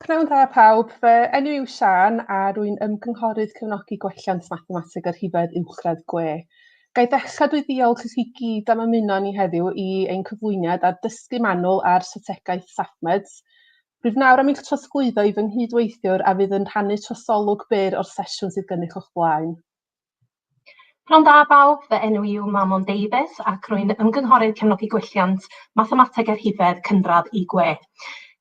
Pnawn da pawb, fy enw yw Sian a rwy'n ymgynghorydd cefnogi gwelliant mathemateg ar Rhifedd Uwchradd gwe. Gai ddechrau drwy ddiolch i chi gyd am ymuno ni heddiw i ein cyflwyniad ar dysgu manwl ar strategaeth SAFMEDS. Rwyf nawr am eich trosglwyddo i fy nghydweithiwr a fydd yn rhannu trosolwg byr o'r sesiwn sydd gennych o'ch blaen. Pnawn da bawb, fy enw yw Mamon Davies ac rwy'n ymgynghorydd cefnogi gwelliant mathemateg ar Rhifedd Cynradd i gwe.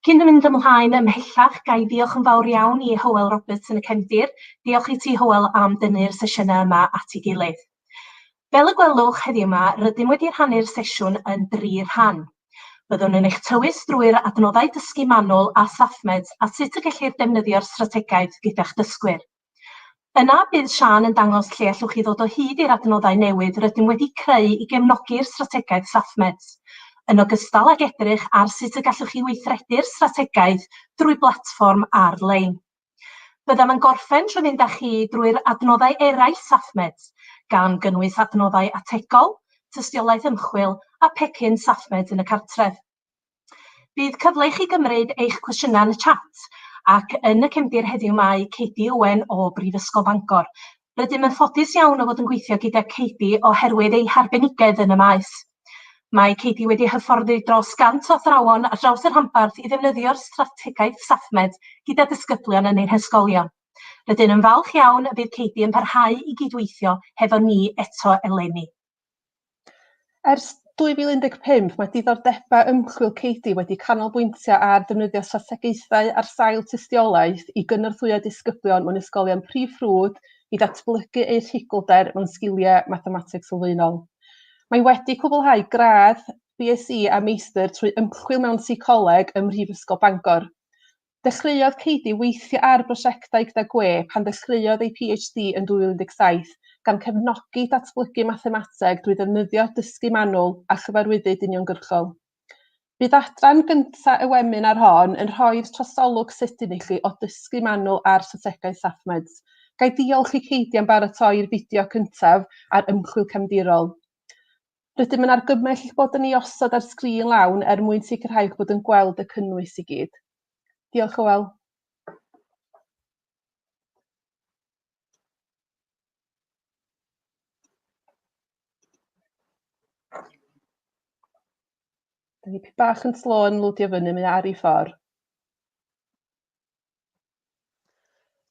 Cyn mynd ymlaen ymhellach, gai ddiolch yn fawr iawn i Hywel Roberts yn y cefndir. Diolch i ti Hywel am dynnu'r sesiynau yma at ei gilydd. Fel y gwelwch heddiw yma, rydym wedi rhannu'r sesiwn yn 3 rhan. Byddwn yn eich tywys drwy'r adnoddau dysgu manwl a SAFMEDS a sut y gellir defnyddio'r strategaeth gyda'ch dysgwyr. Yna bydd Sian yn dangos lle allwch chi ddod o hyd i'r adnoddau newydd rydym wedi creu i gefnogi'r strategaeth SAFMEDS, yn ogystal ag edrych ar sut y gallwch chi weithredu'r strategaeth drwy blatfform ar-lein. Byddem yn gorffen trwy fynd â chi drwy'r adnoddau eraill SAFMEDS, gan gynnwys adnoddau ategol, tystiolaeth ymchwil a pecyn SAFMEDS yn y cartref. Bydd cyfle i chi gymryd eich cwestiynau yn y chat, ac yn y cefndir heddiw mae Katie Owen o Brifysgol Bangor. Rydym yn ffodus iawn o fod yn gweithio gyda Katie oherwydd ei harbenigedd yn y maes. Mae Katie wedi hyfforddi dros 100 o athrawon ar draws yr rhanbarth i ddefnyddio'r strategaeth SAFMEDS gyda disgyblion yn ein ysgolion. Rydym yn falch iawn y bydd Katie yn parhau i gydweithio hefo ni eto eleni. Ers 2015, mae diddordebau ymchwil Katie wedi canolbwyntio ar defnyddio strategaethau ar sail tystiolaeth i gynorthwyo disgyblion mewn ysgolion prif ffrwd i datblygu eu rhugolder mewn sgiliau mathemateg sylfaenol. Mae wedi cwblhau gradd BSc a meistr trwy ymchwil mewn seicoleg ym Mhrifysgol Bangor. Dechreuodd Katie weithio ar brosiectau gyda gwe pan dechreuodd ei PhD yn 2017 gan cefnogi datblygu mathemateg drwy ddefnyddio dysgu manwl a chyfarwyddyd uniongyrchol. Bydd adran gyntaf y wemin ar hon yn rhoi'r trosolwg sydyn i chi o dysgu manwl ar strategaeth SAFMEDS. Gai diolch i Katie am baratoi'r fideo cyntaf ar ymchwil cefndirol. Rydym yn argymell eich bod yn ei osod ar sgrin lawn mwyn sicrhau eich bod yn gweld y cynnwys i gyd. Diolch Hywel. Da ni bach yn slo yn lwdio fyny, mae ar ei ffordd.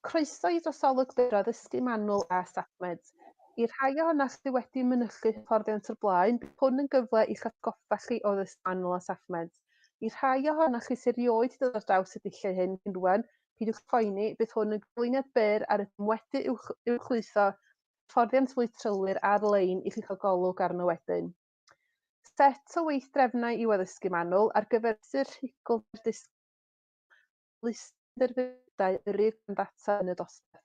Croeso i drosolwg byr o ddysgu manwl a SAFMEDS. I rhai ohonoch chi wedi mynychu hyfforddiant o'r blaen, bydd hwn yn gyfle i'ch atgoffa chi o ddysgu manwl a SAFMEDS. I rhai ohonoch chi sy'n rioed dod ar draws y dulliau hyn cyn rwan, pidwch poeni, bydd hwn yn gyflwyniad byr ar ydym wedi uwchlwytho hyfforddiant fwy trylwyr ar-lein i chi chael golwg arno wedyn. Set o weithdrefnau i'w addysgu manwl ar gyfer rhugolder dysgu lysterfydau yrru data yn y dosbarth.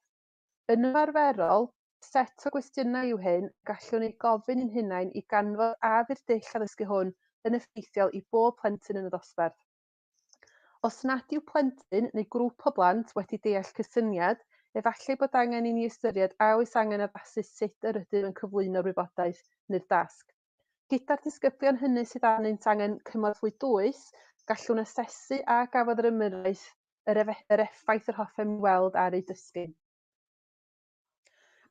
Yn ymarferol, set o gwestiynau yw hyn, gallwn ni gofyn ein hunain i ganfod a fydd dull addysgu hwn yn effeithiol i bob plentyn yn y dosbarth. Os nad yw plentyn neu grŵp o blant wedi deall cysyniad, efallai bod angen i ni ystyried a oes angen addasu sut yr ydym yn cyflwyno'r wybodaeth neu'r dasg. Gyda'r disgyblion hynny sydd arnynt angen cymorth fwy dwys, gallwn asesu a gafodd yr ymyrraeth yr effaith yr hoffem weld ar ei dysgu.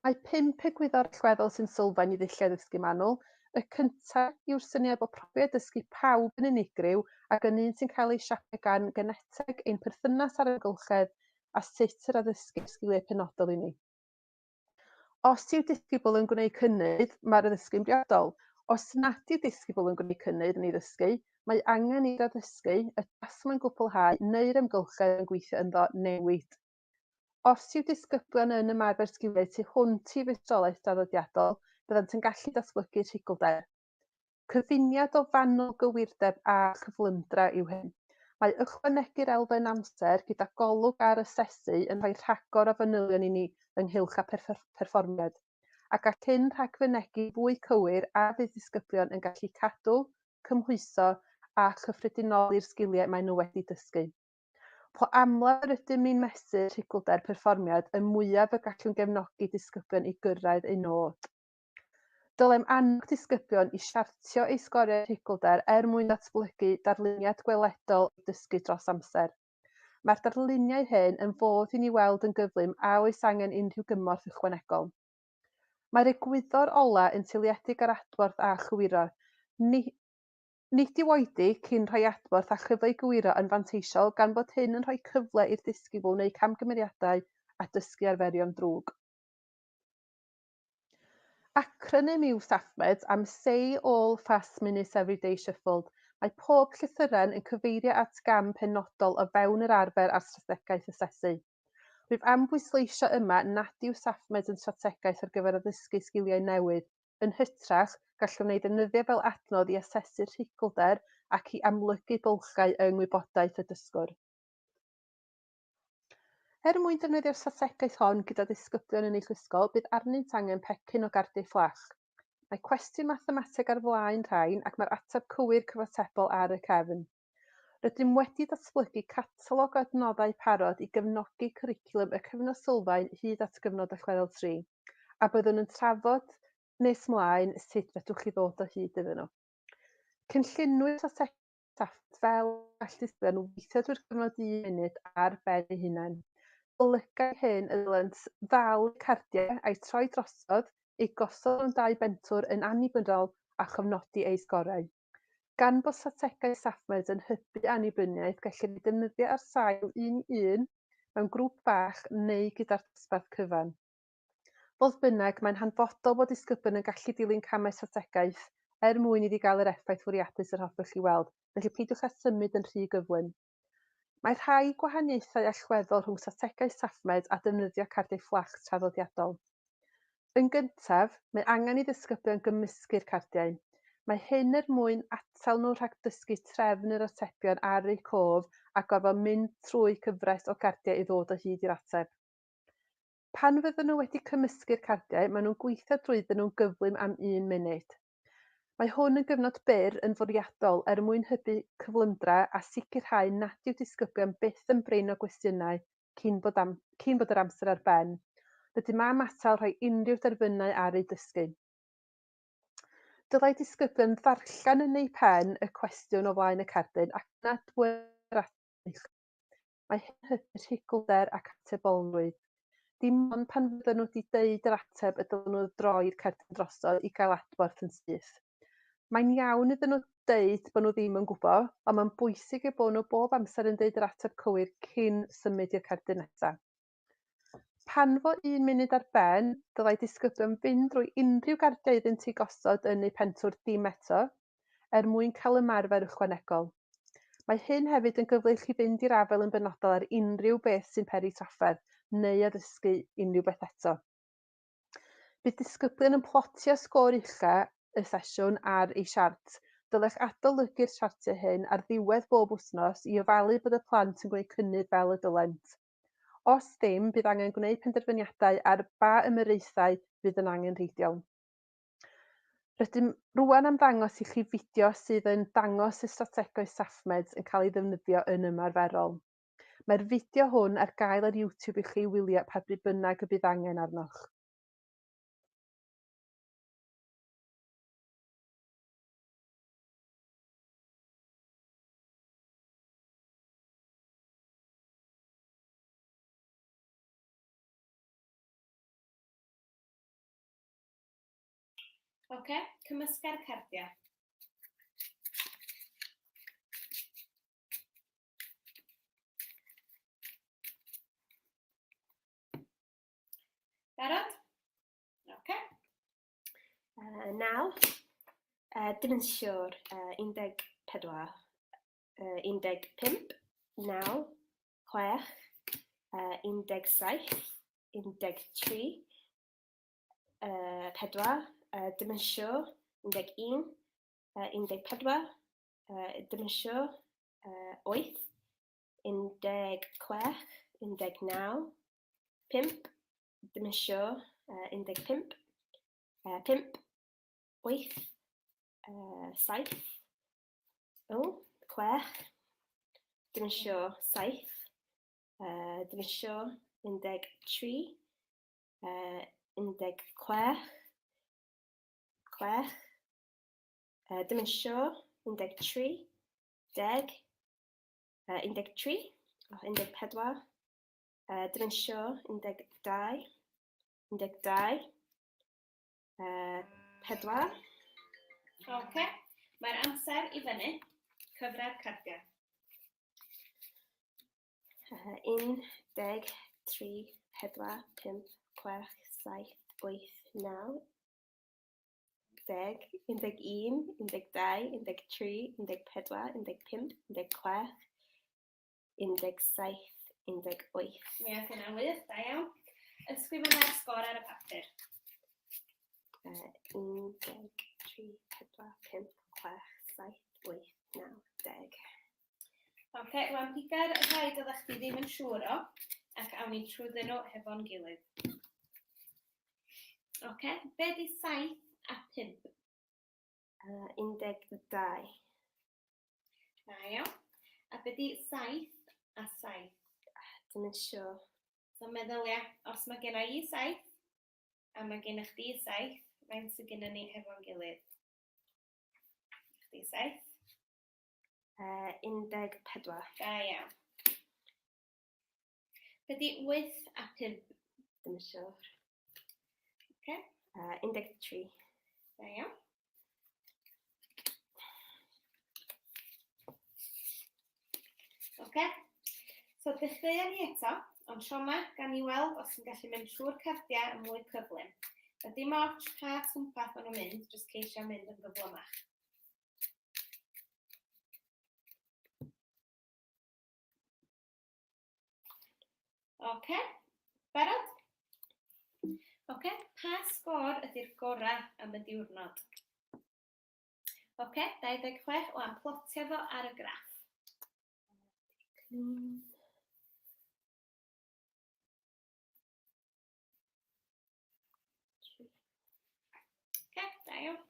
Mae 5 egwyddor allweddol sy'n sylfaen i ddulliau dysgu manwl. Y cyntaf yw'r syniad bod profiad dysgu pawb yn unigryw ac yn un sy'n cael ei siapio gan geneteg ein perthynas ar ymgylchedd a sut yr addysgu sgiliau penodol i ni. Os yw disgybl yn gwneud cynnydd, mae'r addysgu'n briodol. Os nad yw disgybl yn gwneud cynnydd yn ei ddysgu, mae angen i'r addysgu, y dasg yn gwblhau neu'r ymgylchedd yn gweithio ynddo newid. Os yw disgyblion yn ymarfer sgiliau tu hwnt i feistrolaeth traddodiadol, byddant yn gallu datblygu rhugolder. Cyfuniad o fanwl gywirdeb a chyflymdra yw hyn. Mae ychwanegu'r elfen amser gyda golwg ar asesu yn rhoi rhagor o fanylion i ni ynghylch â perfformiad, ac ac hyn rhagfynegu fwy cywir a fydd disgyblion yn gallu cadw, cymhwyso a chyffredinoli'r sgiliau maen nhw wedi dysgu. Po amlaf rydym ni'n mesur rhugolder perfformiad y mwyaf y gallwn gefnogi disgyblion i gyrraedd eu nod. Dylem annog disgyblion i siartio eu sgoriau rhugolder mwyn datblygu darluniad gweledol i dysgu dros amser. Mae'r darluniau hyn yn fodd i ni weld yn gyflym a oes angen unrhyw gymorth ychwanegol. Mae'r egwyddor ola yn seiliedig ar adborth a chywiro. Nid yw oedi cyn rhoi adborth a chyfle i gywiro yn fanteisiol gan bod hyn yn rhoi cyfle i'r disgybl wneud camgymeriadau a dysgu arferion drwg. Acronym yw SAFMEDS am Say All Fast Minutes Everyday Shuffled. Mae pob llythyren yn cyfeirio at gam penodol o fewn yr arfer a'r strategaeth asesu. Rwyf am bwysleisio yma nad yw SAFMEDS yn strategaeth ar gyfer addysgu sgiliau newydd. Yn hytrach, gallwn ei ddefnyddio fel adnodd i asesu'r rhugolder ac i amlygu bylchau yng ngwybodaeth y dysgwr. Mwyn defnyddio'r strategaeth hon gyda disgyblion yn eich ysgol, bydd arnynt angen pecyn o gardiau fflach. Mae cwestiwn mathemateg ar flaen rhain ac mae'r ateb cywir cyfatebol ar y cefn. Rydym wedi datblygu catalog o adnoddau parod i gefnogi cwricwlwm y cyfnod sylfaen hyd at gyfnod allweddol 3, a byddwn yn trafod nes mlaen sut fedrwch chi ddod o hyd iddyn nhw. Cynllunwyr strategaeth fel all disgyblion weithio drwy'r gyfnod 1 munud ar ben eu hunain. Olygau hyn y dylent ddal cardiau a'i troi drosodd, eu gosod yn 2 bentwr yn annibynnol a chofnodi ei sgorau. Gan bod strategaeth SAFMEDS yn hybu annibyniaeth, gellir ei defnyddio ar sail 1-1 mewn grŵp bach neu gyda'r dosbarth cyfan. Fodd bynnag, mae'n hanfodol bod disgyblion yn gallu dilyn camau strategaeth mwyn iddi gael yr effaith fwriadus yr hoffech chi weld, felly peidiwch â symud yn rhy gyflym. Mae rhai gwahaniaethau allweddol rhwng strategaeth SAFMEDS a defnyddio cardiau fflach traddodiadol. Yn gyntaf, mae angen i ddisgyblion gymysgu'r cardiau. Mae hyn mwyn atal nhw rhag dysgu trefn yr atebion ar eu cof a gorfod mynd trwy cyfres o gardiau i ddod o hyd i'r ateb. Pan fydden nhw wedi cymysgu'r cardiau, maen nhw'n gweithio drwyddyn nhw'n gyflym am 1 munud. Mae hwn yn gyfnod byr yn fwriadol mwyn hybu cyflymdra a sicrhau nad yw disgyblion byth yn brin o gwestiynau cyn bod yr amser ar ben. Rydym am atal rhoi unrhyw derfynau ar ei dysgu. Dylai disgyblion ddarllen yn eu pen y cwestiwn o flaen y cardyn ac nad wyr ateb. Mae hyn hybu rhugolder ac atebolrwydd. Dim ond pan fydden nhw wedi deud yr ateb y dylen nhw droi'r cardyn drosodd i gael adborth yn syth. Mae'n iawn iddyn nhw deud bod nhw ddim yn gwybod, ond mae'n bwysig eu bod nhw bob amser yn deud yr ateb cywir cyn symud i'r cardyn nesaf. Pan fo 1 munud ar ben, dylai disgyblion fynd drwy unrhyw gardiau iddynt eu gosod yn eu pentwr dim eto, mwyn cael ymarfer ychwanegol. Mae hyn hefyd yn gyfle i chi fynd i'r afel yn benodol ar unrhyw beth sy'n peri trafferth, neu addysgu unrhyw beth eto. Bydd disgyblion yn plotio sgôr ucha y sesiwn ar ei siart. Dylech adolygu'r siartiau hyn ar ddiwedd bob wythnos i ofalu bod y plant yn gwneud cynnydd fel y dylent. Os ddim, bydd angen gwneud penderfyniadau ar ba ymyrraethau bydd yn angenrheidiol. Rydym rwan am ddangos i chi fideo sydd yn dangos y strategaeth SAFMEDS yn cael ei ddefnyddio yn ymarferol. Mae'r fideo hwn ar gael ar YouTube i chi wylio pa bryd bynnag y bydd angen arnoch. Cymysga'r cardiau. Barod? Naw, dim yn siŵr, 14, 15, 9, 6, 17, 13, 4, dim yn siŵr, 11, 14, dim yn siŵr, 8, 16, 19, 5, dim yn siŵr, 15, 5, 8, 7, 6, dim yn siŵr, 7, dim yn siŵr, 13, 16, 6, dim yn siŵr, 13, 10, 13, 14, dimensio 12, 12, 4. Ok, mae'r amser i fyny, cyfradd cardiau. 1, 2, 3, 4, 5, 6, 7, 8, 9, 10, 11, 12, 13, 14, 15, 16, 17, 18. Mi oedd hynna'n wych, da iawn. Ysgrifennu'r sgôr ar y papur. 1, 2, 3, 4, 5, 6, 7, 8, 9, 10. Ok, rwan piga'r rhai doeddech chi ddim yn siŵr o, ac awn ni trwyddyn nhw hefo'n gilydd. Ok, be di 7 a 5? 12. Da iawn. A be di 7 a 7? Dimensio. So meddylia, os mae genna i 7, a mae gennych chi 7, faint sydd gennym ni hefo'n gilydd? Chdi 7? 14. Da iawn. Be di 8 a 5? Dimensio. Ok. 13. Da iawn. Ok. So dechreuon ni eto, ond tro yma gan i weld os yn gallu mynd trwy'r cardiau yn mwy cyflym. A dim ots pa twmpath maen nhw'n mynd, jyst ceisio mynd yn gyflymach. Ok, barod? Ok, pa sgôr ydy'r gorau am y diwrnod? Ok, 26, o'n plotio fo ar y graff. Ok, da iawn.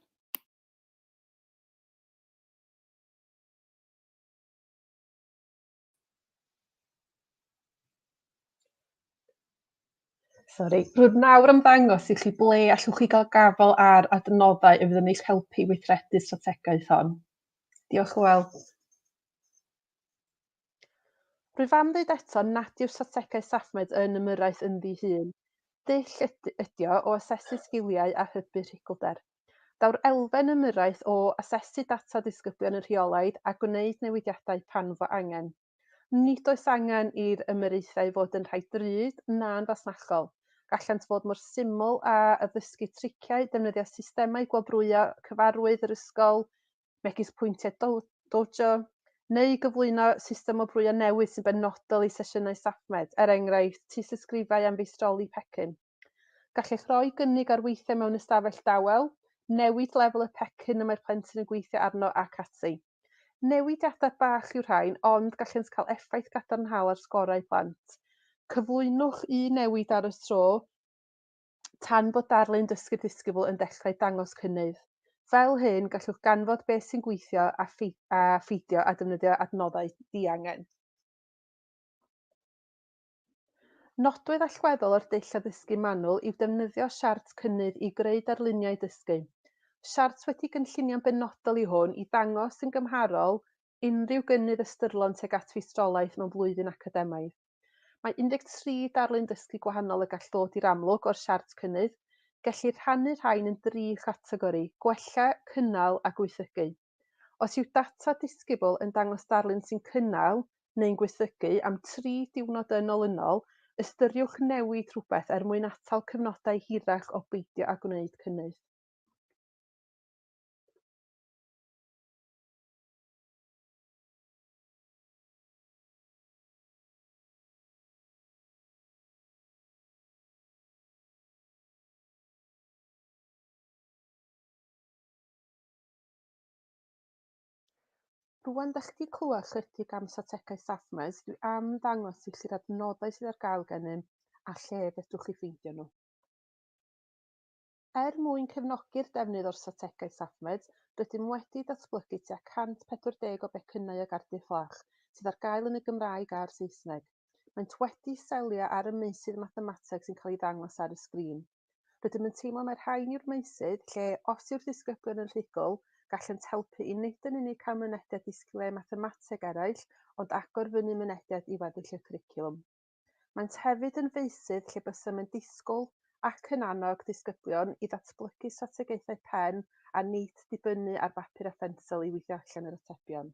Sori, rwy'n nawr ymddangos i chi ble allwch chi gael gafel ar adnoddau y fydd yn eich helpu weithredu strategaeth hon. Diolch yn fawr. Rwyf am ddweud eto nad yw'r strategaeth SAFMEDS yn ymyrraeth ynddi hun. Dull ydi o asesu sgiliau a hybu rhugolder. Daw'r elfen ymyrraeth o asesu data disgyblion y rheolaid a gwneud newidiadau pan fo angen. Nid oes angen i'r ymyrraethau fod yn rhai drud na'n fasnachol. Gallant fod mor syml a addysgu triciau, defnyddio systemau gwobrwyo cyfarwydd yr ysgol, megis pwyntiau dojo, neu gyflwyno system o brwyo newydd sy'n benodol i sesiynau SAFMEDS, enghraifft, tysysgrifau am feistroli pecyn. Gallech roi gynnig ar weithiau mewn ystafell dawel, newid lefel y pecyn y mae'r plentyn yn gweithio arno ac ati. Newidiadau bach yw'r rhain, ond gallent cael effaith gadarnhaol ar sgorau plant. Cyflwynwch un newid ar y tro, tan bod darlun dysgu disgybl yn dechrau dangos cynnydd. Fel hyn, gallwch ganfod beth sy'n gweithio a ffeidio a defnyddio adnoddau diangen. Nodwydd allweddol o'r dull addysgu manwl yw defnyddio siart cynnydd i greu darluniau dysgu. Siart wedi gynllunio'n benodol i hwn i ddangos yn gymharol unrhyw gynnydd ystyrlon tuag at feistrolaeth mewn blwyddyn academaidd. Mae 13 darlun dysgu gwahanol y gall ddod i'r amlwg o'r siart cynnydd, gellir rhannu'r rhain yn 3 chategori: gwella, cynnal a gweithygu. Os yw data disgybl yn dangos darlun sy'n cynnal neu'n gweithygu am 3 diwrnod yn olynol, ystyriwch newid rhywbeth mwyn atal cyfnodau hirach o beidio a gwneud cynnydd. Rwan ydych chi clywed chydig am strategaeth SAFMEDS, dwi am dangos i chi'r adnoddau sydd ar gael gennym a lle fedrwch chi ffeindio nhw. Mwyn cefnogi'r defnydd o'r strategaeth SAFMEDS, rydym wedi datblygu tua 140 o becynau ag ardir fflach, sydd ar gael yn y Gymraeg a'r Saesneg. Maent wedi selio ar y meysydd mathemateg sy'n cael ei ddangos ar y sgrin. Rydym yn teimlo mae'r rhain yw'r meysydd lle, os yw'r disgyblion yn rhugl, gallant helpu i nid yn unig cael mynediad i sgiliau mathemateg eraill, ond agor-fynu mynediad i weddill y cwricwlwm. Maent hefyd yn feysydd lle bysym yn disgwyl ac yn annog disgyblion i ddatblygu strategaethau pen a nid dibynnu ar bapur a phensel i weithio allan yr atebion.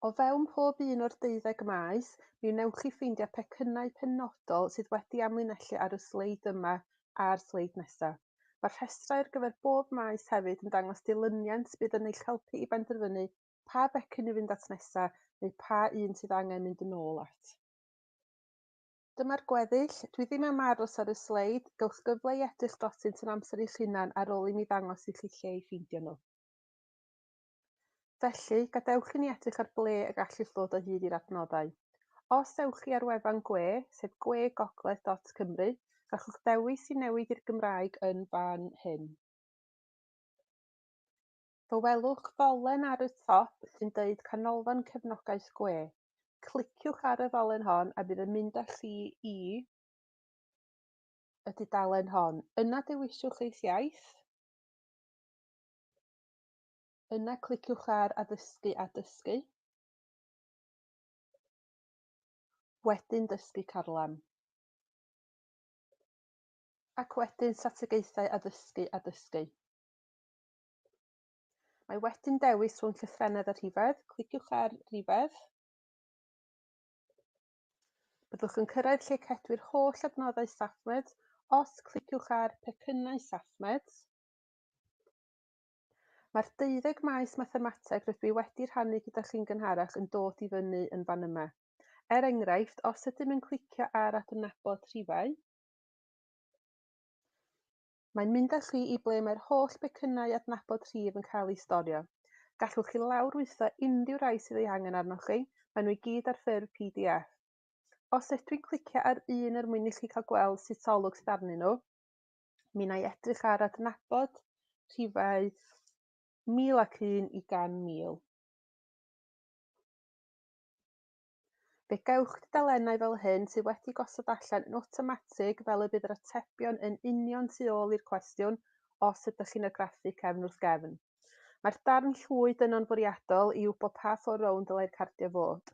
O fewn pob un o'r 12 maes, mi wnewch chi ffeindio pecynnau penodol sydd wedi amlinellu ar y sleid yma a'r sleid nesaf. Mae'r rhestrau ar gyfer bob maes hefyd yn dangos dilyniant bydd yn eich helpu i benderfynu pa becyn i fynd at nesaf neu pa un sydd angen mynd yn ôl at. Dyma'r gweddill. Dwi ddim am aros ar y sleid. Gewch gyfle i edrych drotynt yn amser eich hunan ar ôl i mi ddangos i chi lle i ffeindio nhw. Felly, gadewch i ni edrych ar ble y gallwch ddod o hyd i'r adnoddau. Os ewch chi ar wefan gwe, sef gwegogledd.cymru, gallwch dewis i newid i'r Gymraeg yn fan hyn. Fe welwch ddolen ar y top sy'n deud canolfan cefnogaeth gwe. Cliciwch ar y ddolen hon a bydd yn mynd â chi i y dudalen hon. Yna dewisiwch eich iaith. Yna cliciwch ar addysgu a dysgu. Wedyn dysgu Carlam. Ac wedyn strategaethau addysgu a dysgu. Mae wedyn dewis rhwng llythrennedd a rhifedd. Cliciwch ar rhifedd. Byddwch yn cyrraedd lle cedwir holl adnoddau SAFMEDS os cliciwch ar pecynnau SAFMEDS. Mae'r 12 maes mathemateg rydw i wedi rhannu gyda chi'n gynharach yn dod i fyny yn fan yma. Enghraifft, os ydym yn clicio ar adnabod rhifau, mae'n mynd â chi i ble mae'r holl becynnau adnabod rhif yn cael eu storio. Gallwch chi lawrlwytho unrhyw rai sydd ei angen arnoch chi, maen nhw i gyd ar ffurf PDF. Os ydw i'n clicio ar un er mwyn i chi cael gweld sut olwg sydd arnyn nhw, mi wna i edrych ar adnabod rhifau 1001 i 100,000. Fe gewch dudalennau fel hyn sydd wedi gosod allan yn awtomatig fel y bydd yr atebion yn union tu ôl i'r cwestiwn os ydych chi'n argraffu cefn wrth gefn. Mae'r darn llwyd yno'n bwriadol i wybod pa ffordd rownd dylai'r cardiau fod.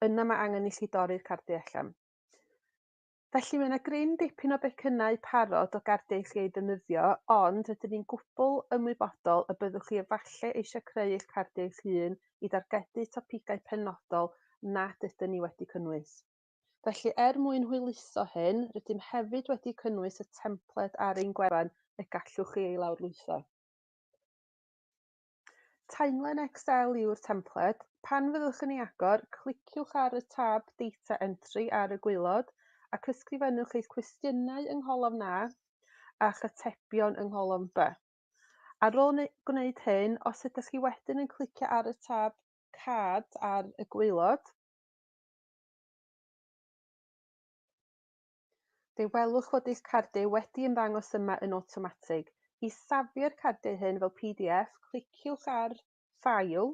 Yna mae angen i chi dorri'r cardiau allan. Felly mae yna gryn dipyn o becynnau parod o gardiau i chi ei ddefnyddio, ond rydyn ni'n gwbl ymwybodol y byddwch chi efallai eisiau creu eich cardiau eich hun i dargedu topigau penodol nad ydyn ni wedi cynnwys. Felly mwyn hwyluso hyn, rydym hefyd wedi cynnwys y templed ar ein gwefan y gallwch chi ei lawrlwytho. Timeline Excel yw'r templed. Pan fyddwch yn ei agor, cliciwch ar y tab Data Entry ar y gwaelod ac ysgrifennwch eich cwestiynau yng ngholofn A a'ch atebion yng ngholofn B. Ar ôl gwneud hyn, os ydych chi wedyn yn clicio ar y tab Card ar y gwaelod, fe welwch fod eich cardiau wedi ymddangos yma yn awtomatig. I safio'r cardiau hyn fel PDF, cliciwch ar File,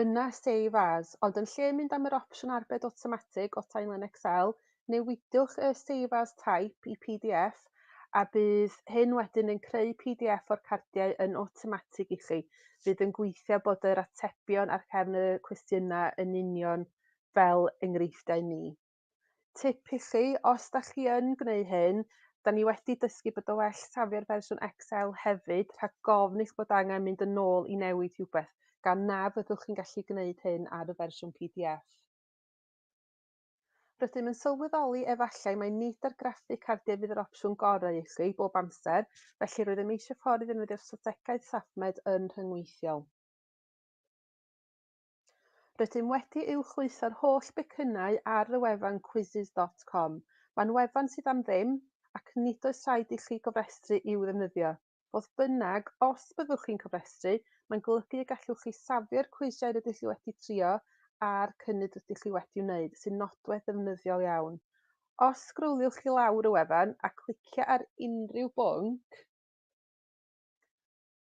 yna Save As, ond yn lle mynd am yr opsiwn arbed awtomatig o Timeline Excel, newidiwch y Save As Type i PDF a bydd hyn wedyn yn creu PDF o'r cardiau yn awtomatig i chi. Bydd yn gweithio bod yr atebion ar cefn y cwestiynau yn union fel enghreifftiau ni. Tip i chi, os da chi yn gwneud hyn, da ni wedi dysgu bod o well safio'r fersiwn Excel hefyd rhag gofn eich bod angen mynd yn ôl i newid rhywbeth, gan na fyddwch chi'n gallu gwneud hyn ar y fersiwn PDF. Rydym yn sylweddoli efallai mai nid argraffu cardiau fydd yr opsiwn gorau i chi bob amser, felly rydym eisiau ffordd i ddefnyddio'r strategaeth SAFMED yn rhyngweithiol. Rydym wedi uwchlwytho'r holl becynnau ar y wefan quizzes.com. Mae'n wefan sydd am ddim ac nid oes rhaid i chi gofrestru i'w ddefnyddio. Fodd bynnag, os byddwch chi'n cofrestru, mae'n golygu y gallwch chi safio'r cwisiau rydych chi wedi trio a'r cynnydd rydych chi wedi wneud, sy'n nodwedd ddefnyddiol iawn. Os sgrwliwch chi lawr y wefan a clicio ar unrhyw bwnc,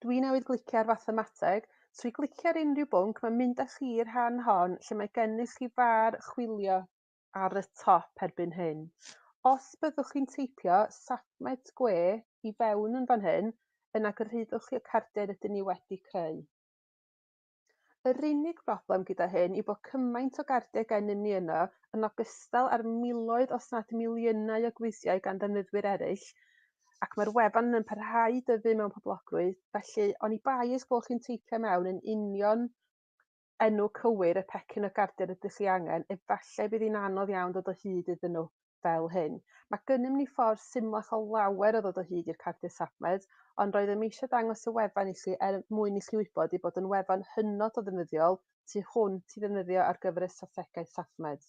dwi newydd glicio ar fathemateg. Trwy glicio ar unrhyw bwnc, mae'n mynd â chi i'r rhan hon lle mae gennych chi far chwilio ar y top erbyn hyn. Os byddwch chi'n teipio SAFMEDS gwe i fewn yn fan hyn, yna gyrhaeddwch chi y cardiau rydyn ni wedi creu. Yr unig broblem gyda hyn yw bod cymaint o gardiau gennym ni yno yn ogystal â'r miloedd os nad miliynau o gwisiau gan ddefnyddwyr eraill, ac mae'r wefan yn parhau i dyfu mewn poblogrwydd, felly oni bai eich bod chi'n teipio mewn yn union enw cywir y pecyn o gardiau ydych chi angen, efallai bydd hi'n anodd iawn dod o hyd iddyn nhw fel hyn. Mae gennym ni ffordd symlach o lawer o ddod o hyd i'r cardiau SAFMEDS, ond roeddem eisiau dangos y wefan i chi mwyn i chi wybod i bod yn wefan hynod o ddefnyddiol tu hwnt i ddefnyddio ar gyfer y strategaeth SAFMEDS.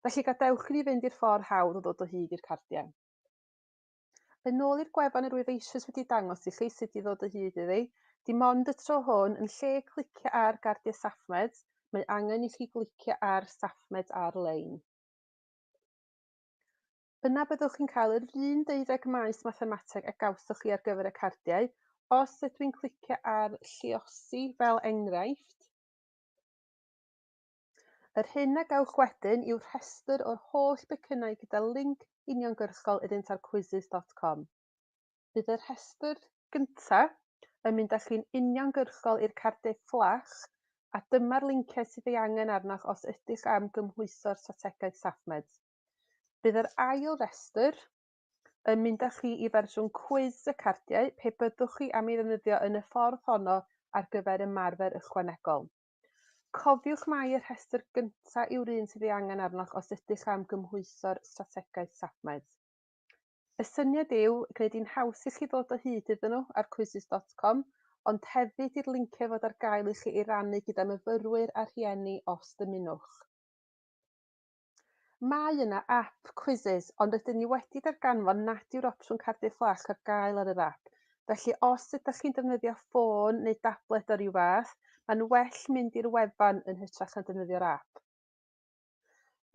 Felly gadewch i ni fynd i'r ffordd hawdd o ddod o hyd i'r cardiau. Yn ôl i'r gwefan yr wyf eisoes wedi dangos i chi sut i ddod o hyd iddi, dim ond y tro hwn, yn lle clicio ar gardiau SAFMEDS, mae angen i chi glicio ar SAFMEDS ar-lein. Yna byddwch chi'n cael yr un 12 maes mathemateg a gawswch chi ar gyfer y cardiau, os ydw i'n clicio ar lluosi fel enghraifft. Yr hyn a gawch wedyn yw'r rhestr o'r holl becynau gyda linc uniongyrchol iddynt ar quizzes.com. Bydd y rhestr gyntaf yn mynd â chi'n uniongyrchol i'r cardiau fflach, a dyma'r linciau sydd ei angen arnoch os ydych am gymhwyso'r strategaeth SAFMEDS. Bydd yr ail restr yn mynd â chi i fersiwn cwiz y cardiau pe byddwch chi am ei ddefnyddio yn y ffordd honno ar gyfer ymarfer ychwanegol. Cofiwch mai y rhestr gyntaf yw'r un sydd ei angen arnoch os ydych am gymhwyso'r strategaeth SAFMEDS. Y syniad yw gwneud hi'n haws i chi ddod o hyd iddyn nhw ar quizzes.com, ond hefyd i'r linciau fod ar gael i chi i rannu gyda myfyrwyr a rhieni os dymunwch. Mae yna app quizzes, ond ydyn ni wedi darganfod nad yw'r opsiwn cardiau fflach ar gael ar yr app. Felly os ydych chi'n defnyddio ffôn neu tablet o ryw fath, mae'n well mynd i'r wefan yn hytrach na defnyddio'r app.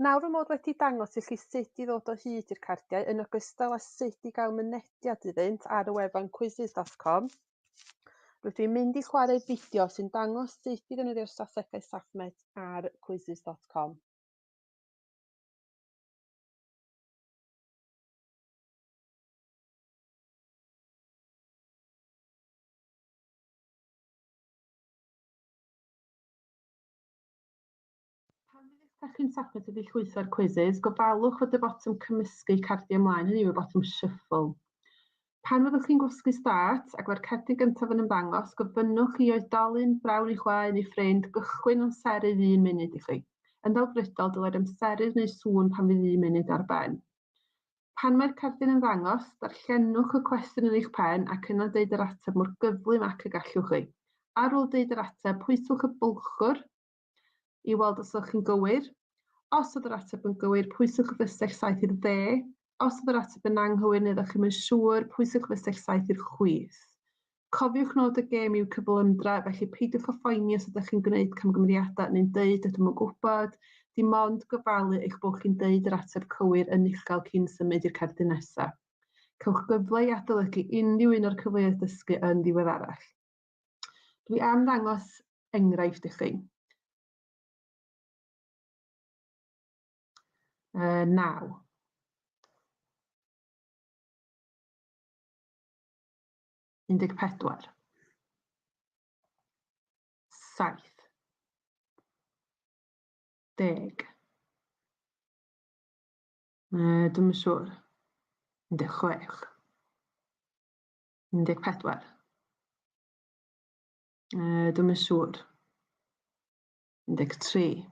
Nawr fy mod wedi dangos i chi sut i ddod o hyd i'r cardiau yn ogystal â sut i gael mynediad iddynt ar y wefan quizzes.com. Rydw i'n mynd i chwarae fideo sy'n dangos sut i ddefnyddio'r strategaeth SAFMEDS ar quizzes.com. Pan ydych chi'n SAFMEDS wedi llwytho'r quizzes, gofalwch fod y botwm cymysgu cardiau ymlaen, hynny yw y botwm shuffle. Pan fyddwch chi'n gwasgu start ac mae'r cardiau gyntaf yn ymddangos, gofynnwch i oedolyn, brawn i chwaer neu ffrind gychwyn amserydd 1 munud i chi. Yn ddelfrydol, dylai'r amserydd neu sŵn pan fydd 1 munud ar ben. Pan mae'r cardiau'n ymddangos, darllenwch y cwestiwn yn eich pen ac yna deud yr ateb mor gyflym ac y gallwch chi. Ar ôl deud yr ateb, pwyswch y bwlchwr i weld os ydych chi'n gywir. Os oedd yr ateb yn gywir, pwyswch y fysell saith i'r dde. Os oedd yr ateb yn anghywir neu ydych chi'n siŵr, pwyswch y fysell saith i'r chwith. Cofiwch nod y gêm yw cyflymdra, felly peidiwch o phoeni os ydych chi'n gwneud camgymeriadau neu'n deud ydym yn gwybod, dim ond gofalu eich bod chi'n deud yr ateb cywir yn uchel cyn symud i'r cerdyn nesaf. Cewch gyfle i adolygu unrhyw un o'r cyfleoedd dysgu yn ddiweddarach. Dwi am ddangos enghraifft i chi. 9. 14. 7. 10. Dwi'm yn siŵr. 16. 14. Dwi'm yn siŵr. 13.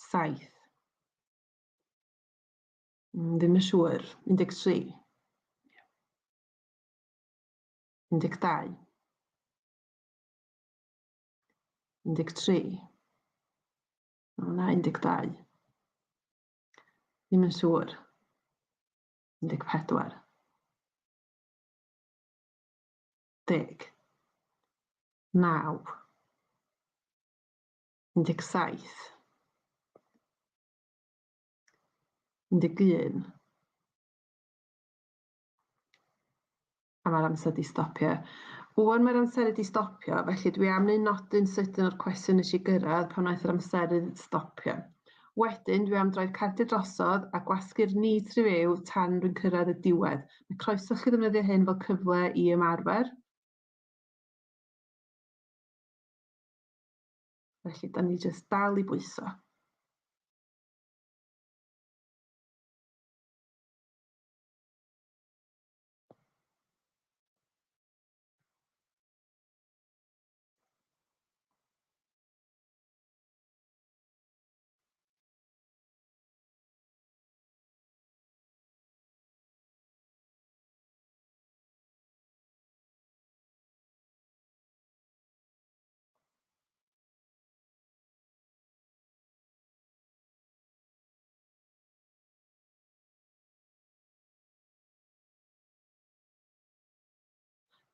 7. Ddim yn siŵr. 13. 12. 13. O na, 12. Ddim yn siŵr. 14. 10. 9. 17. 11. A mae'r amser wedi stopio. Wan mae'r amser wedi stopio, felly dwi am wneud nodyn sydyn o'r cwestiwn nes i gyrraedd pan wnaeth yr amserydd stopio. Wedyn, dwi am droi'r cardiau drosodd a gwasgu'r nid rhyw tan rwy'n cyrraedd y diwedd. Mae croeso chi ddefnyddio hyn fel cyfle i ymarfer. Felly, da ni jyst dal i bwyso.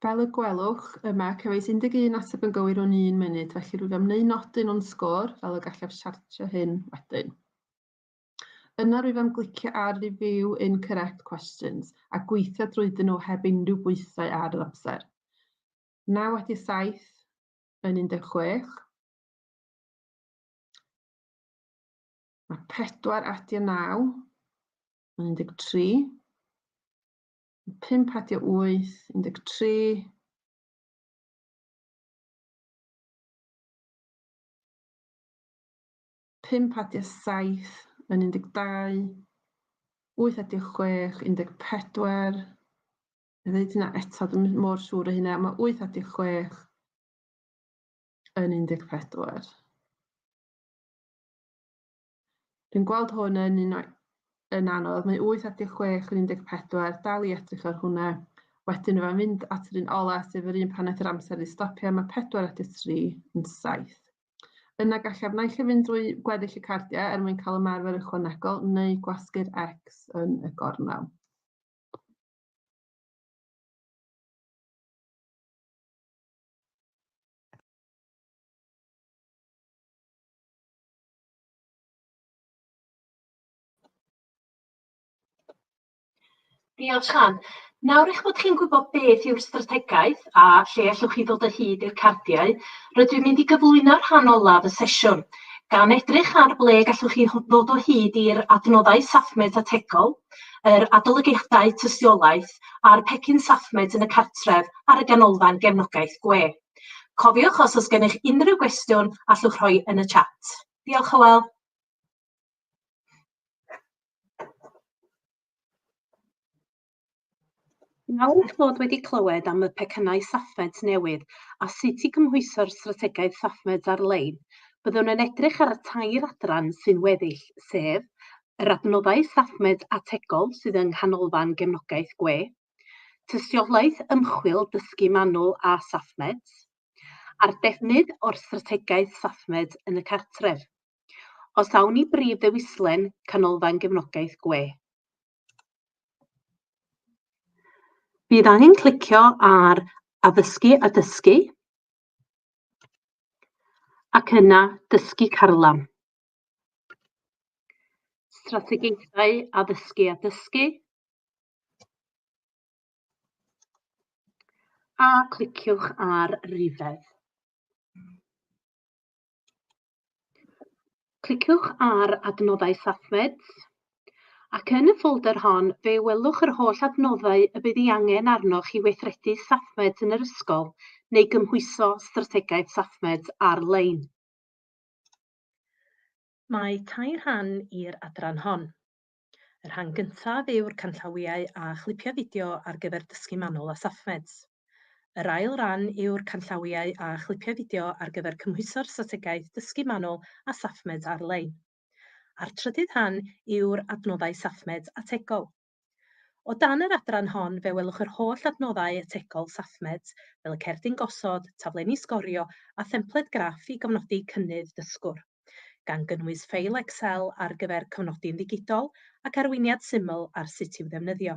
Fel y gwelwch, yma cefais 11 ateb yn gywir o'n 1 munud, felly rwyf am wneud nodyn o'n sgôr fel y gallaf siartio hyn wedyn. Yna rwyf am glicio ar Review Incorrect Questions a gweithio drwydyn nhw heb unrhyw bwysau ar yr amser. 9 wedi 7 yn 16. Mae 4 ati 9 yn 13. 5 ati 8, 13. 5 ati 7 yn 12. 8 ati 6, 14. Neu ddeud hynna eto, dwi'n mor siŵr o hynna. Mae 8 ati 6 yn 14. Dwi'n gweld hwn yn anodd. Mae 8 ati 6 yn 14, dal i edrych ar hwnna. Wedyn yma mynd at yr un ola, sef yr un pan aeth yr amser i stopio. Mae 4 ati 3 yn 7. Yna gallaf naill ai fynd drwy gweddill y cardiau er mwyn cael ymarfer ychwanegol neu gwasgu'r X yn y gornel. Diolch Sian. Nawr eich bod chi'n gwybod beth yw'r strategaeth a lle allwch chi ddod o hyd i'r cardiau, rydw i'n mynd i gyflwyno'r rhan olaf y sesiwn, gan edrych ar ble gallwch chi ddod o hyd i'r adnoddau SAFMEDS ategol, yr adolygiadau tystiolaeth a'r pecyn SAFMEDS yn y cartref ar y ganolfan gefnogaeth gwe. Cofiwch os oes gennych unrhyw gwestiwn allwch rhoi yn y chat. Diolch Hywel. Nawr eich bod wedi clywed am y pecynau SAFMEDS newydd a sut i gymhwyso'r strategaeth SAFMEDS ar-lein, byddwn yn edrych ar y 2 adran sy'n weddill, sef yr adnoddau SAFMEDS ategol sydd yng nghanolfan gefnogaeth gwe, tystiolaeth ymchwil dysgu manwl a SAFMEDS, a'r defnydd o'r strategaeth SAFMEDS yn y cartref. Os awn ni brif ddewislen canolfan gefnogaeth gwe. Bydd angen clicio ar addysgu a dysgu, ac yna dysgu Carlam. Strategaethau addysgu a dysgu, a cliciwch ar Rhifedd. Cliciwch ar adnoddau SAFMEDS, ac yn y ffolder hon fe welwch yr holl adnoddau y bydd ei angen arnoch i weithredu SAFMEDS yn yr ysgol neu gymhwyso strategaeth SAFMEDS ar-lein. Mae 2 rhan i'r adran hon. Y rhan gyntaf yw'r canllawiau a chlipio fideo ar gyfer dysgu manwl a SAFMEDS. Yr ail ran yw'r canllawiau a chlipio fideo ar gyfer cymhwyso'r strategaeth dysgu manwl a SAFMEDS ar-lein. A'r trydydd rhan yw'r adnoddau SAFMEDS ategol. O dan yr adran hon fe welwch yr holl adnoddau ategol SAFMEDS fel y cerdyn gosod, taflenni sgorio a thempled graff i gofnodi cynnydd dysgwr, gan gynnwys ffeil Excel ar gyfer cofnodi'n ddigidol ac arweiniad syml ar sut i'w ddefnyddio.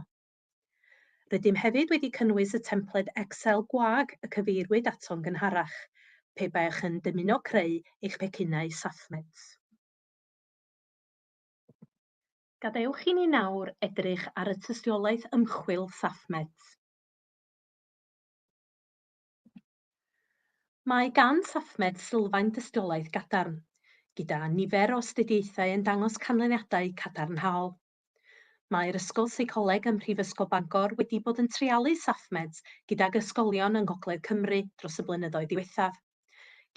Rydym hefyd wedi cynnwys y templed Excel gwag y cyfeirwyd ato'n gynharach, pe baich yn dymuno creu eich pecynau SAFMEDS. Gadewch i ni nawr edrych ar y tystiolaeth ymchwil SAFMEDS. Mae gan SAFMEDS sylfaen tystiolaeth gadarn, gyda nifer o astudiaethau yn dangos canlyniadau cadarnhaol. Mae'r Ysgol Seicoleg ym Mhrifysgol Bangor wedi bod yn treialu SAFMEDS gydag ysgolion yng Ngogledd Cymru dros y blynyddoedd diwethaf,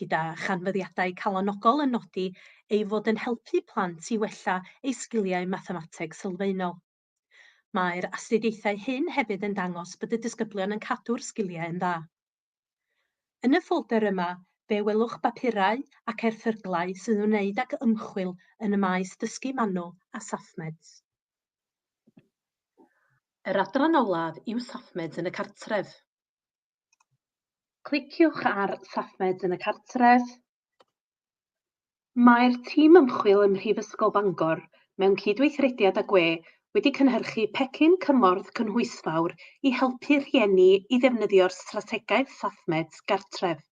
gyda chanfyddiadau calonogol yn nodi ei fod yn helpu plant i wella eu sgiliau mathemateg sylfaenol. Mae'r astudiaethau hyn hefyd yn dangos bod y disgyblion yn cadw'r sgiliau yn dda. Yn y ffolder yma, fe welwch bapurau ac erthyglau sydd yn wneud ag ymchwil yn y maes dysgu manwl a SAFMEDS. Yr adran olaf yw SAFMEDS yn y cartref. Cliciwch ar SAFMEDS yn y cartref. Mae'r tîm ymchwil ym Mhrifysgol Bangor mewn cydweithrediad â gwe wedi cynhyrchu pecyn cymorth cynhwysfawr i helpu rhieni i ddefnyddio'r strategaeth SAFMEDS gartref.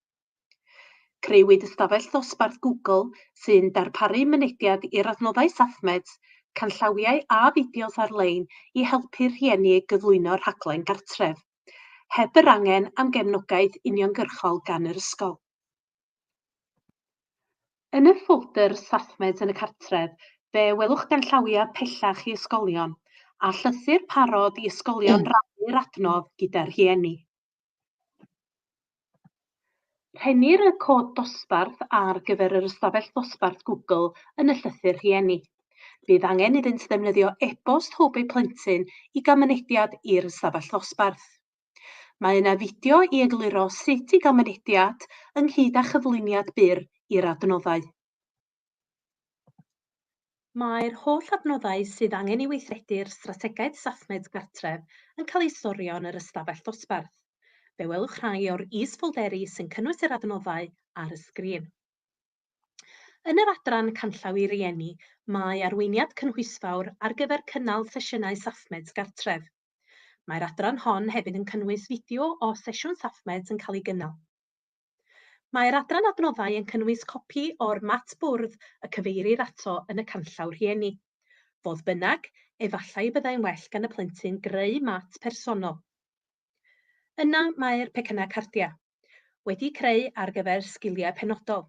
Creuwyd ystafell ddosbarth Google sy'n darparu mynediad i'r adnoddau SAFMEDS, canllawiau a fideos ar-lein i helpu rhieni gyflwyno rhaglen gartref, heb yr angen am gefnogaeth uniongyrchol gan yr ysgol. Yn y ffolder SAFMEDS yn y cartref, fe welwch ganllawiau pellach i ysgolion a llythyr parod i ysgolion rannu'r adnodd gyda'r rhieni. Rhennir y cod dosbarth ar gyfer yr ystafell dosbarth Google yn y llythyr rhieni. Bydd angen iddynt ddefnyddio e-bost hwb eu plentyn i gael mynediad i'r ystafell dosbarth. Mae yna fideo i egluro sut i gael mynediad ynghyd â chyflwyniad byr i'r adnoddau. Mae'r holl adnoddau sydd angen i weithredu'r strategaeth SAFMEDS gartref yn cael eu storio yn yr ystafell dosbarth. Fe welwch rhai o'r is-ffolderi sy'n cynnwys yr adnoddau ar y sgrin. Yn yr adran canllaw i rieni, mae arweiniad cynhwysfawr ar gyfer cynnal sesiynau SAFMEDS gartref. Mae'r adran hon hefyd yn cynnwys fideo o sesiwn SAFMEDS yn cael ei gynnal. Mae'r adran adnoddau yn cynnwys copi o'r mat bwrdd y cyfeirir ato yn y canllaw rhieni. Fodd bynnag, efallai byddai'n well gan y plentyn greu mat personol. Yna mae'r pecynau cardiau, wedi creu ar gyfer sgiliau penodol.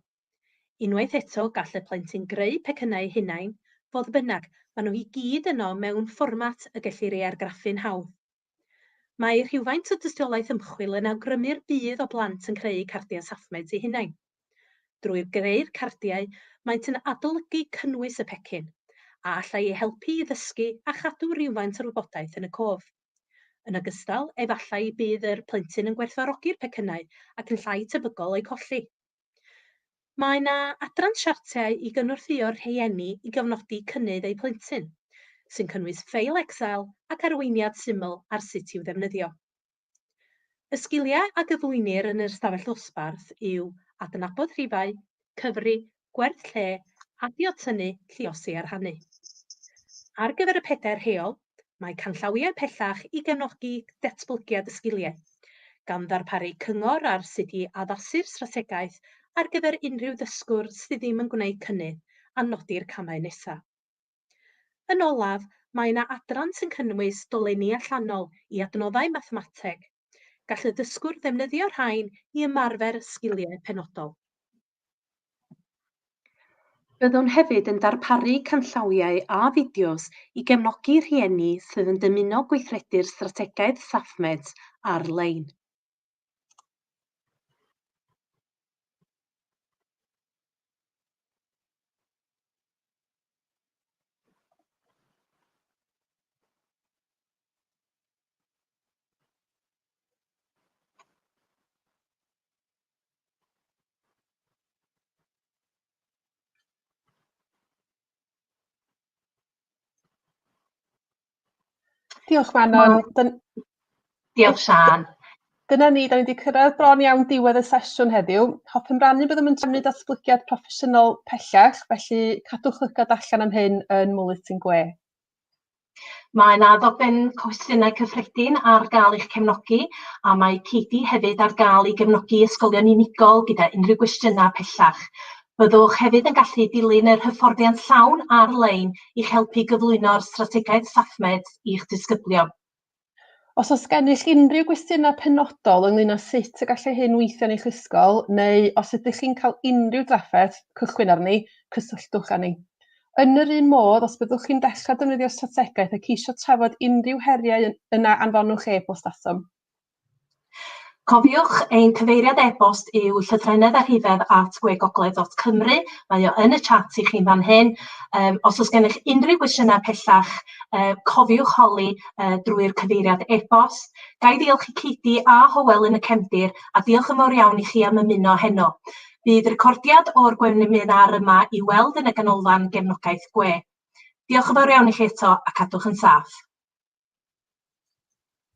Unwaith eto gall y plentyn greu pecynau hunain, fodd bynnag maen nhw i gyd yno mewn fformat y gellir ei argraffu'n hawdd. Mae rhywfaint o dystiolaeth ymchwil yn awgrymu'r bydd o blant yn creu cardiau SAFMEDS eu hunain. Drwy'r greu'r cardiau, maent yn adolygu cynnwys y pecyn, a allai ei helpu i ddysgu a chadw rhywfaint o wybodaeth yn y cof. Yn ogystal, efallai bydd yr plentyn yn gwerthfawrogi'r pecynau ac yn llai tebygol eu colli. Mae yna adran siartiau i gynorthio'r rhieni i gyfnodi cynnydd eu plentyn, sy'n cynnwys ffeil Excel ac arweiniad syml ar sut i'w ddefnyddio. Y sgiliau a gyflwynir yn yr ystafell ddosbarth yw adnabod rhifau, cyfri, gwerth lle, adio tynnu, lluosi a rhannu. Ar gyfer y pedair rheol, mae canllawiau pellach i gefnogi datblygiad y sgiliau, gan ddarparu cyngor ar sut i addasu'r strategaeth ar gyfer unrhyw ddysgwr sydd ddim yn gwneud cynnydd a nodi'r camau nesaf. Yn olaf, mae yna adran sy'n cynnwys dolenni allanol i adnoddau mathemateg. Gall y dysgwr ddefnyddio rhain i ymarfer sgiliau penodol. Byddwn hefyd yn darparu canllawiau a fideos i gefnogi rhieni sydd yn dymuno gweithredu'r strategaeth SAFMEDS ar-lein. Diolch Manon. Diolch Sian. Dyna ni, da ni wedi cyrraedd bron iawn diwedd y sesiwn heddiw. Hoffwn rannu byddwn yn trefnu datblygiad proffesiynol pellach, felly cadwch lygad allan am hyn yn Mwletin Gwe. Mae yna ddogfen cwestiynau cyffredin ar gael i'ch cefnogi, a mae Katie hefyd ar gael i gefnogi ysgolion unigol gyda unrhyw gwestiynau pellach. Byddwch hefyd yn gallu dilyn yr hyfforddiant llawn ar-lein i'ch helpu gyflwyno'r strategaeth SAFMEDS i'ch disgyblion. Os oes gennych unrhyw gwestiynau penodol ynglŷn â sut y gallai hyn weithio yn eich ysgol, neu os ydych chi'n cael unrhyw drafferth, cychwyn arni, cysylltwch â ni. Yn yr un modd, os byddwch chi'n dechrau defnyddio strategaeth ac eisiau trafod unrhyw heriau yna anfonwch e-bost atom. Cofiwch ein cyfeiriad e-bost yw llythrennedd@gwegogledd.cymru. Mae o yn y chat i chi fan hyn. Os oes gennych unrhyw gwestiynau pellach, cofiwch holi drwy'r cyfeiriad e-bost. Gai diolch i Cidi a Hywel yn y cefndir, a diolch yn fawr iawn i chi am ymuno heno. Bydd recordiad o'r webinar yma i weld yn y ganolfan gefnogaeth gwe. Diolch yn fawr iawn i chi eto, a cadwch yn saff.